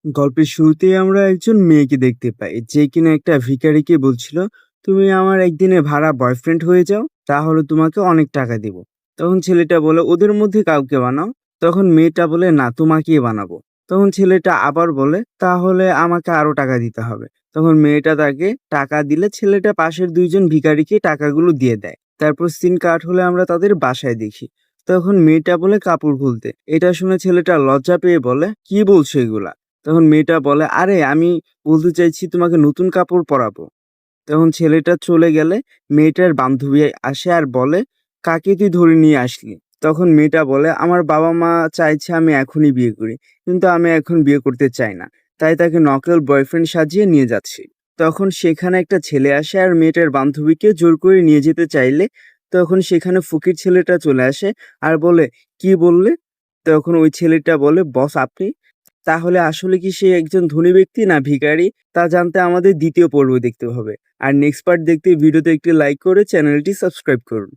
গল্পের শুরুতেই আমরা একজন মেয়েকে দেখতে পাই যে কিনা একটা ভিখারিকে বলছিল, তুমি আমার একদিনে ভাড়া বয়ফ্রেন্ড হয়ে যাও, তাহলে তোমাকে অনেক টাকা দিব। তখন ছেলেটা বলে, ওদের মধ্যে কাউকে বানাও। তখন মেয়েটা বলে, না, তোমাকেই বানাবো। তখন ছেলেটা আবার বলে, তাহলে আমাকে আরো টাকা দিতে হবে। তখন মেয়েটা তাকে টাকা দিলে ছেলেটা পাশের দুইজন ভিখারিকে টাকাগুলো দিয়ে দেয়। তারপর সিন কাট হলে আমরা তাদের বাসায় দেখি। তখন মেয়েটা বলে কাপড় খুলতে। এটা শুনে ছেলেটা লজ্জা পেয়ে বলে, কি বলছো এগুলা? তখন মেয়েটা বলে, আরে আমি বলতে চাইছি তোমাকে নতুন কাপড় পরাবো। তখন ছেলেটা চলে গেলে মেয়েটার বান্ধবী আসে আর বলে, কাকে তুই ধরে নিয়ে আসলি? তখন মেয়েটা বলে, আমার বাবা মা চাইছে আমি এখনই বিয়ে করি, কিন্তু আমি এখন বিয়ে করতে চাই না, তাই তাকে নকল বয়ফ্রেন্ড সাজিয়ে নিয়ে যাচ্ছি। তখন সেখানে একটা ছেলে আসে আর মেয়েটার বান্ধবীকে জোর করে নিয়ে যেতে চাইলে তখন সেখানে ফকির ছেলেটা চলে আসে আর বলে, কি বললে? তখন ওই ছেলেটা বলে, বস আপনি? তাহলে আসলে কি সে একজন ধনী ব্যক্তি না ভিখারি, তা জানতে আমাদের দ্বিতীয় পর্ব দেখতে হবে। আর নেক্সট পার্ট দেখতে ভিডিওতে একটি লাইক করে চ্যানেলটি সাবস্ক্রাইব করুন।